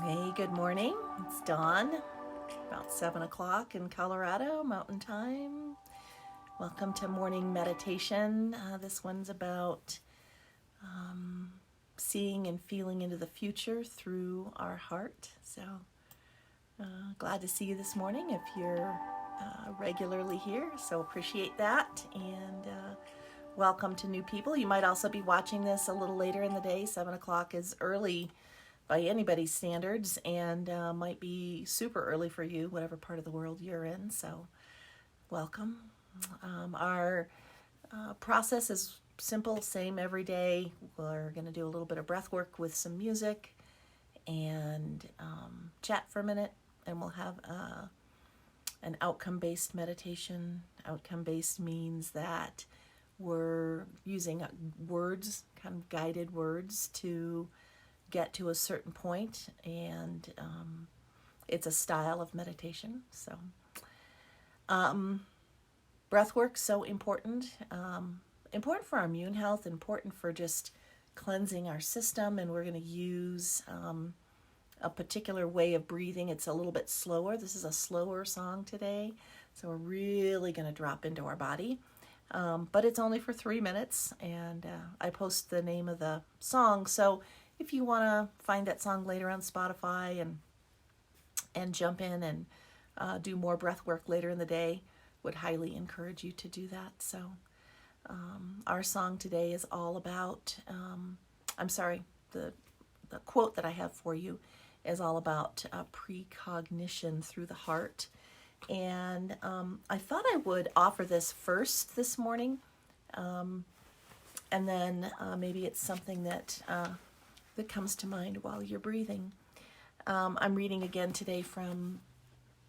Hey, good morning. It's dawn, about 7 o'clock in Colorado, Mountain Time. Welcome to morning meditation. This one's about seeing and feeling into the future through our heart. So glad to see you this morning if you're regularly here. So appreciate that. And welcome to new people. You might also be watching this a little later in the day. 7 o'clock is early by anybody's standards, and might be super early for you, whatever part of the world you're in. So welcome. Our process is simple, same every day. We're going to do a little bit of breath work with some music and chat for a minute, and we'll have an outcome-based meditation. Outcome-based means that we're using words, kind of guided words, to get to a certain point, and it's a style of meditation. So breath work, so important. Important for our immune health, important for just cleansing our system, and we're going to use a particular way of breathing. It's a little bit slower. This is a slower song today, so we're really going to drop into our body. But it's only for 3 minutes, and I post the name of the song. So if you want to find that song later on Spotify and jump in and do more breath work later in the day, would highly encourage you to do that. So our song today is all about, the quote that I have for you is all about precognition through the heart. And I thought I would offer this first this morning, and then maybe it's something that comes to mind while you're breathing. I'm reading again today from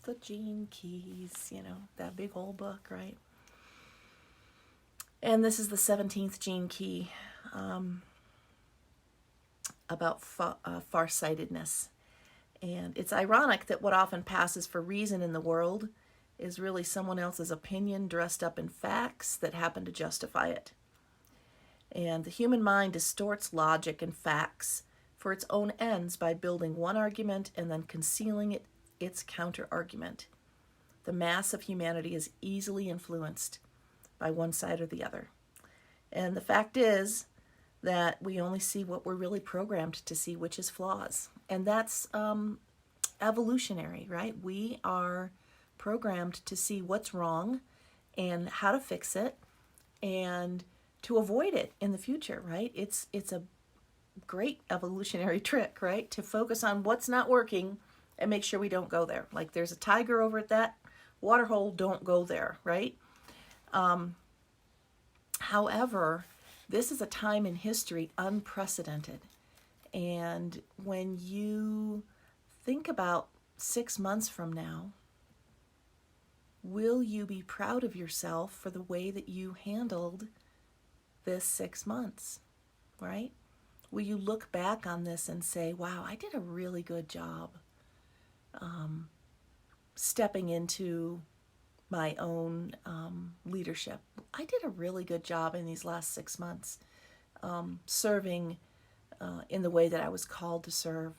the Gene Keys, that big old book, right? And this is the 17th Gene Key, about farsightedness. And it's ironic that what often passes for reason in the world is really someone else's opinion dressed up in facts that happen to justify it. And the human mind distorts logic and facts for its own ends by building one argument and then concealing its counter-argument. The mass of humanity is easily influenced by one side or the other. And the fact is that we only see what we're really programmed to see, which is flaws. And that's evolutionary, right? We are programmed to see what's wrong and how to fix it and to avoid it in the future, right? It's a great evolutionary trick, right? To focus on what's not working and make sure we don't go there. Like there's a tiger over at that water hole, don't go there, right? However, this is a time in history unprecedented. And when you think about 6 months from now, will you be proud of yourself for the way that you handled this 6 months, right? Will you look back on this and say, wow, I did a really good job stepping into my own leadership. I did a really good job in these last 6 months serving in the way that I was called to serve.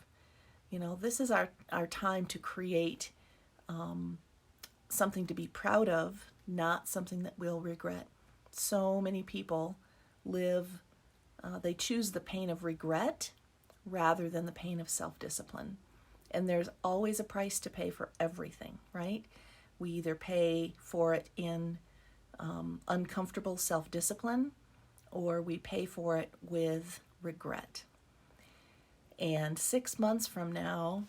This is our time to create something to be proud of, not something that we'll regret. So many people they choose the pain of regret rather than the pain of self-discipline. And there's always a price to pay for everything, right? We either pay for it in uncomfortable self-discipline, or we pay for it with regret. And 6 months from now,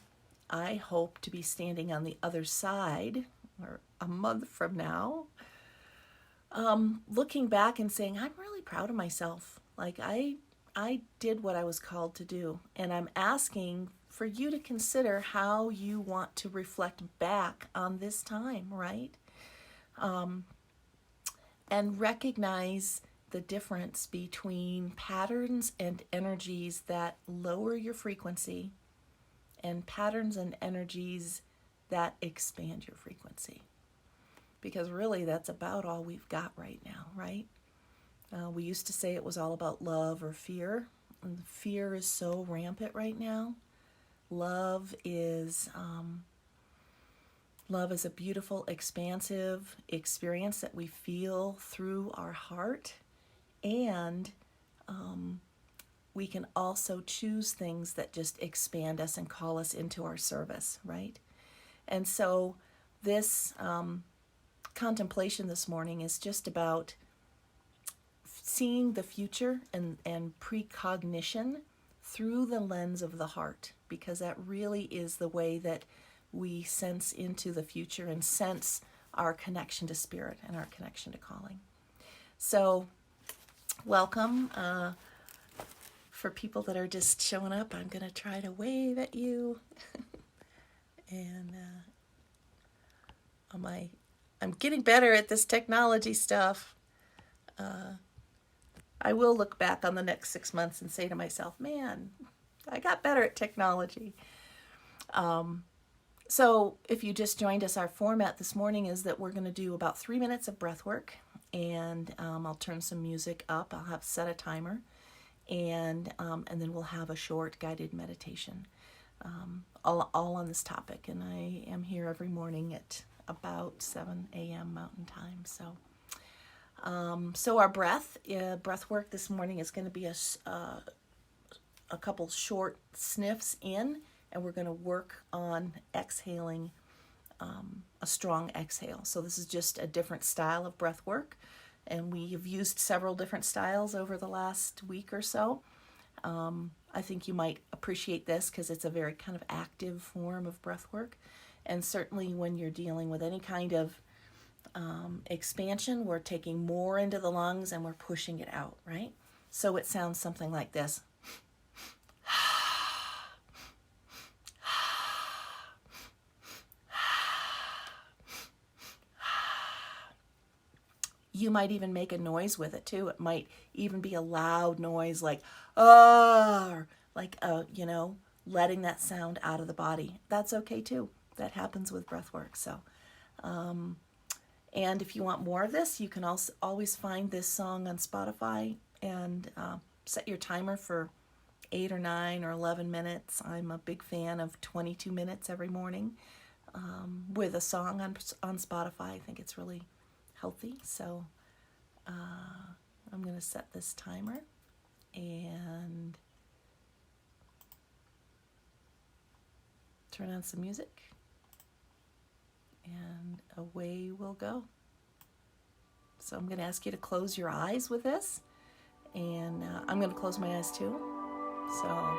I hope to be standing on the other side, or a month from now, looking back and saying, I'm really proud of myself. Like I did what I was called to do. And I'm asking for you to consider how you want to reflect back on this time, right? And recognize the difference between patterns and energies that lower your frequency and patterns and energies that expand your frequency. Because really that's about all we've got right now, right? We used to say it was all about love or fear. And fear is so rampant right now. Love is love is a beautiful, expansive experience that we feel through our heart, and we can also choose things that just expand us and call us into our service, right? And so this contemplation this morning is just about seeing the future and precognition through the lens of the heart, because that really is the way that we sense into the future and sense our connection to spirit and our connection to calling. So welcome. For people that are just showing up, I'm going to try to wave at you. And I'm getting better at this technology stuff. I will look back on the next 6 months and say to myself, man, I got better at technology. So if you just joined us, our format this morning is that we're going to do about 3 minutes of breath work, and I'll turn some music up. I'll have set a timer, and then we'll have a short guided meditation, all on this topic. And I am here every morning at about 7 a.m. Mountain Time. So our breath work this morning is going to be a couple short sniffs in, and we're going to work on exhaling, a strong exhale. So this is just a different style of breath work, and we have used several different styles over the last week or so. I think you might appreciate this because it's a very kind of active form of breath work, and certainly when you're dealing with any kind of expansion, we're taking more into the lungs and we're pushing it out, right? So it sounds something like this. You might even make a noise with it too. It might even be a loud noise like, or like, letting that sound out of the body. That's okay too. That happens with breath work. So, and if you want more of this, you can also always find this song on Spotify and set your timer for 8 or 9 or 11 minutes. I'm a big fan of 22 minutes every morning with a song on Spotify. I think it's really healthy. So I'm going to set this timer and turn on some music, and away we'll go. So I'm going to ask you to close your eyes with this, and I'm going to close my eyes too. So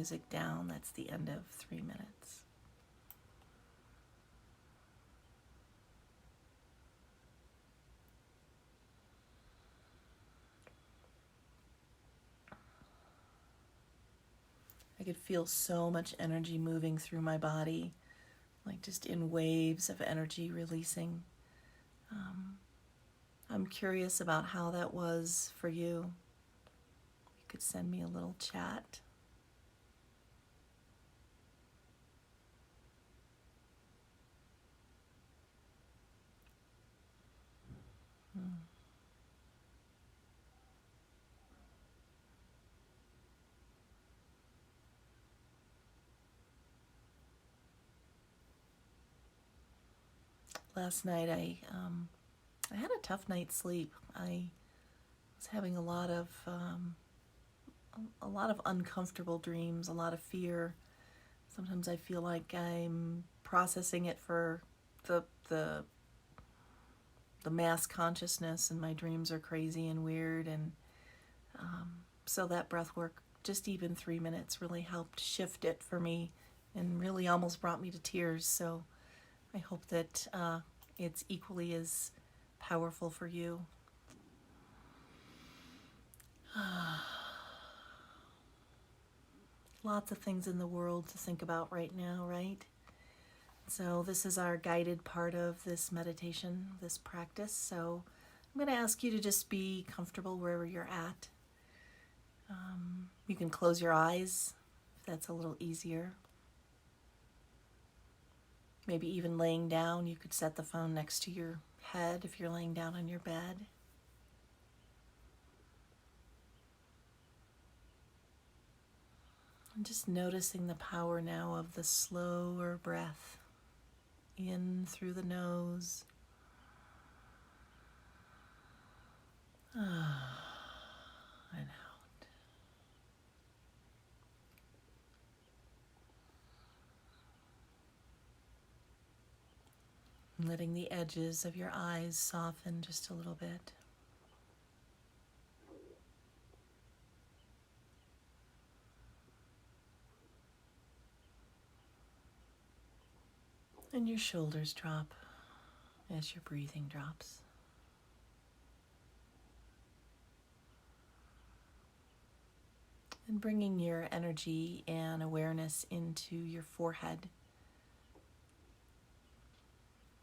music down. That's the end of 3 minutes. I could feel so much energy moving through my body, like just in waves of energy releasing. I'm curious about how that was for you. You could send me a little chat. Last night I had a tough night's sleep. I was having a lot of uncomfortable dreams, a lot of fear. Sometimes I feel like I'm processing it for the mass consciousness, and my dreams are crazy and weird. And so that breath work, just even 3 minutes, really helped shift it for me, and really almost brought me to tears. So I hope that it's equally as powerful for you. Lots of things in the world to think about right now, right? So this is our guided part of this meditation, this practice. So I'm going to ask you to just be comfortable wherever you're at. You can close your eyes if that's a little easier. Maybe even laying down. You could set the phone next to your head if you're laying down on your bed. And just noticing the power now of the slower breath in through the nose. And out. Letting the edges of your eyes soften just a little bit. And your shoulders drop as your breathing drops. And bringing your energy and awareness into your forehead.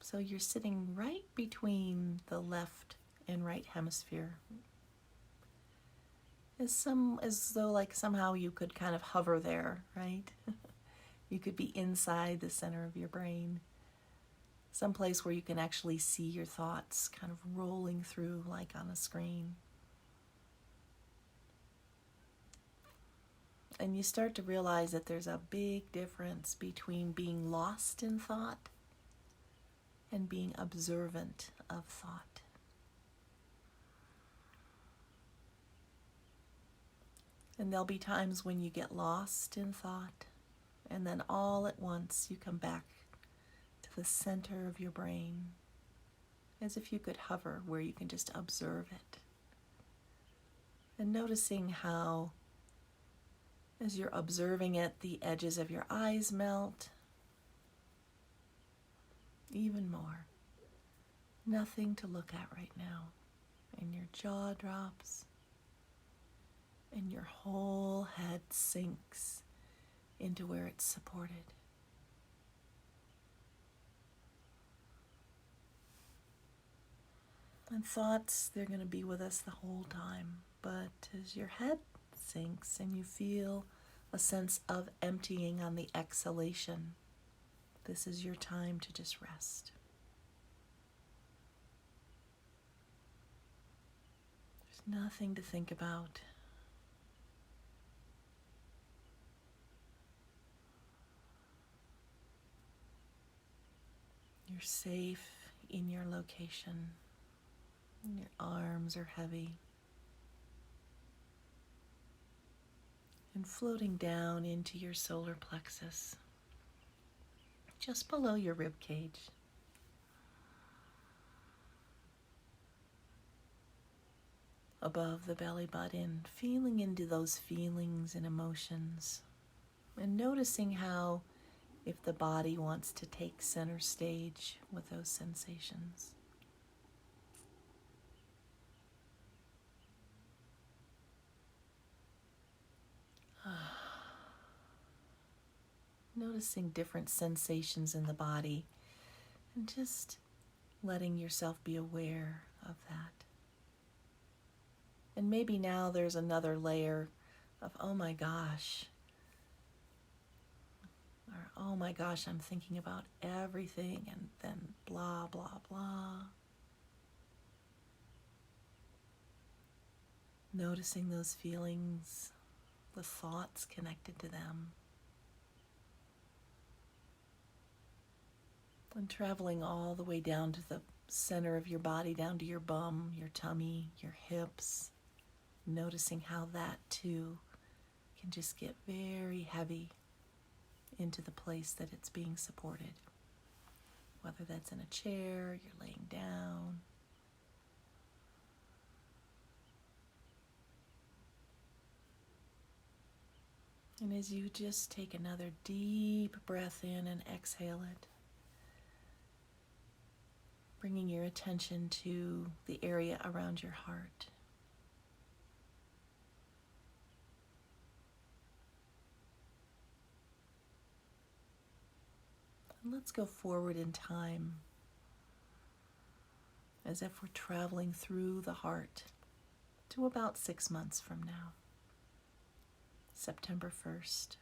So you're sitting right between the left and right hemisphere. As though like somehow you could kind of hover there, right? You could be inside the center of your brain. Someplace where you can actually see your thoughts kind of rolling through like on a screen. And you start to realize that there's a big difference between being lost in thought and being observant of thought. And there'll be times when you get lost in thought, and then all at once you come back to the center of your brain, as if you could hover where you can just observe it. And noticing how, as you're observing it, the edges of your eyes melt even more. Nothing to look at right now. And your jaw drops. And your whole head sinks into where it's supported. And thoughts, they're going to be with us the whole time. But as your head sinks and you feel a sense of emptying on the exhalation, this is your time to just rest. There's nothing to think about. You're safe in your location. And your arms are heavy. And floating down into your solar plexus, just below your rib cage. Above the belly button, feeling into those feelings and emotions And noticing how, if the body wants to take center stage with those sensations. Noticing different sensations in the body and just letting yourself be aware of that. And maybe now there's another layer of, oh my gosh, or oh my gosh, I'm thinking about everything, and then blah, blah, blah. Noticing those feelings, the thoughts connected to them. And traveling all the way down to the center of your body, down to your bum, your tummy, your hips. Noticing how that too can just get very heavy into the place that it's being supported. Whether that's in a chair, you're laying down. And as you just take another deep breath in and exhale it, bringing your attention to the area around your heart. And let's go forward in time, as if we're traveling through the heart to about 6 months from now, September 1st.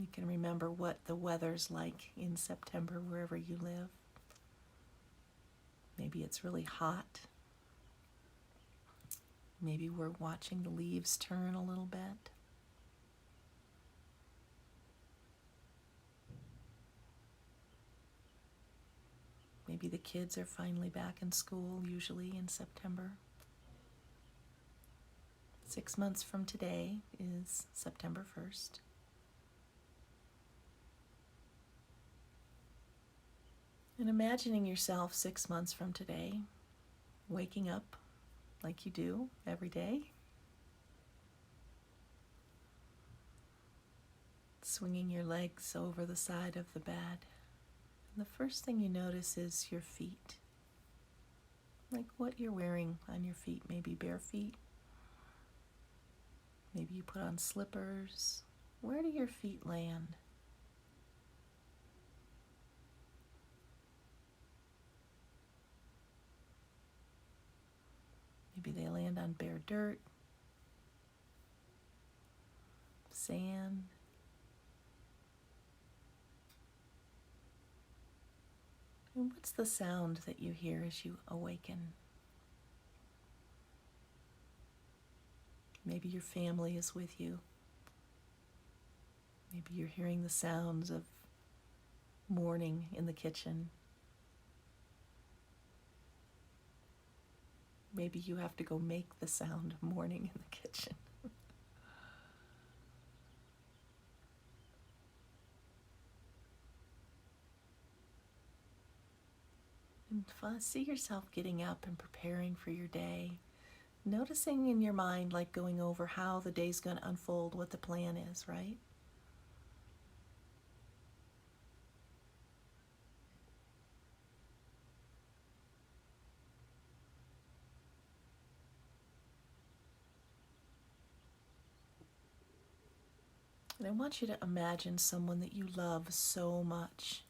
You can remember what the weather's like in September wherever you live. Maybe it's really hot. Maybe we're watching the leaves turn a little bit. Maybe the kids are finally back in school, usually in September. 6 months from today is September 1st. And imagining yourself 6 months from today, waking up like you do every day, swinging your legs over the side of the bed. And the first thing you notice is your feet, like what you're wearing on your feet, maybe bare feet. Maybe you put on slippers. Where do your feet land? Maybe they land on bare dirt, sand. And what's the sound that you hear as you awaken? Maybe your family is with you. Maybe you're hearing the sounds of morning in the kitchen. Maybe you have to go make the sound of morning in the kitchen. And see yourself getting up and preparing for your day. Noticing in your mind, like going over how the day's going to unfold, what the plan is, right? And I want you to imagine someone that you love so much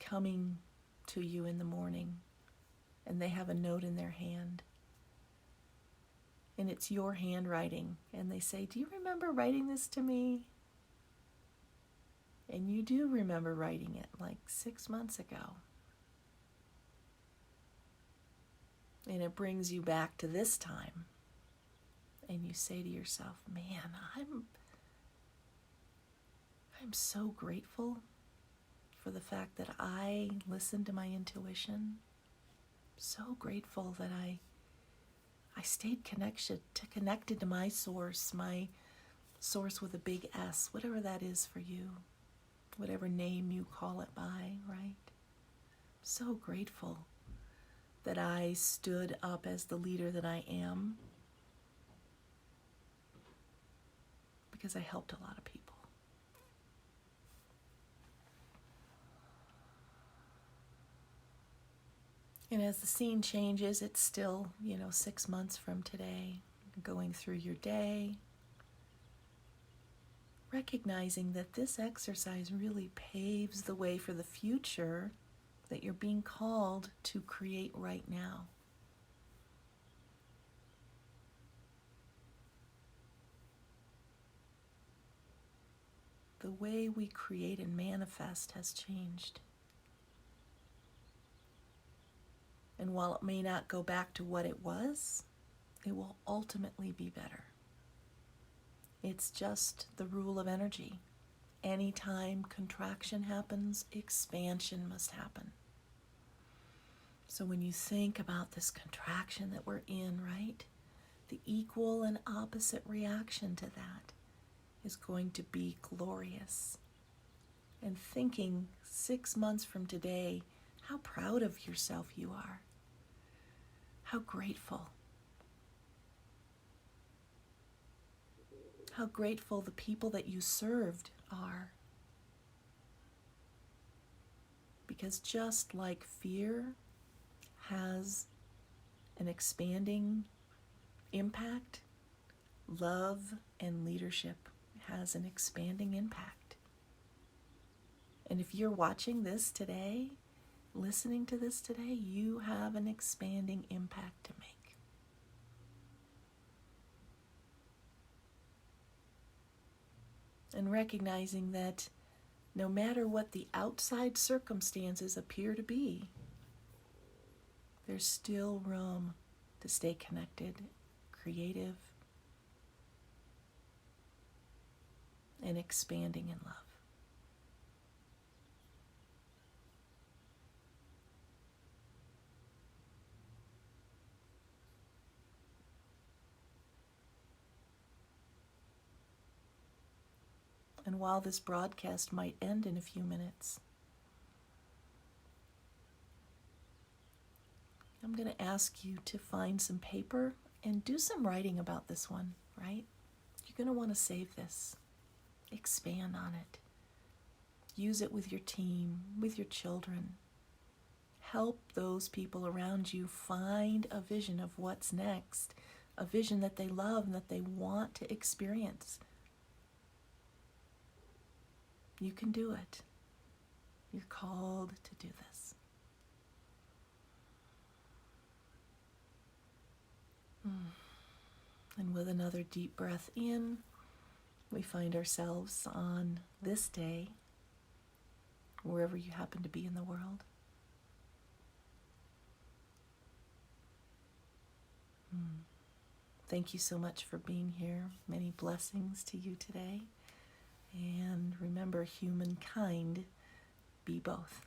coming to you in the morning, and they have a note in their hand. And it's your handwriting. And they say, "Do you remember writing this to me?" And you do remember writing it like 6 months ago. And it brings you back to this time. And you say to yourself, "Man, I'm so grateful for the fact that I listened to my intuition. So grateful that I stayed connected to my source with a big S, whatever that is for you, whatever name you call it by, right? So grateful that I stood up as the leader that I am because I helped a lot of people. And as the scene changes, it's still, 6 months from today, going through your day, recognizing that this exercise really paves the way for the future that you're being called to create right now. The way we create and manifest has changed. And while it may not go back to what it was, it will ultimately be better. It's just the rule of energy. Anytime contraction happens, expansion must happen. So when you think about this contraction that we're in, right, the equal and opposite reaction to that is going to be glorious. And thinking 6 months from today, how proud of yourself you are. How grateful. How grateful the people that you served are. Because just like fear has an expanding impact, love and leadership has an expanding impact. And if you're watching this today, listening to this today, you have an expanding impact to make. And recognizing that no matter what the outside circumstances appear to be, there's still room to stay connected, creative, and expanding in love. And while this broadcast might end in a few minutes, I'm going to ask you to find some paper and do some writing about this one, right? You're going to want to save this, expand on it, use it with your team, with your children. Help those people around you find a vision of what's next, a vision that they love and that they want to experience. You can do it. You're called to do this. And with another deep breath in, we find ourselves on this day, wherever you happen to be in the world. Thank you so much for being here. Many blessings to you today. And remember, humankind, be both.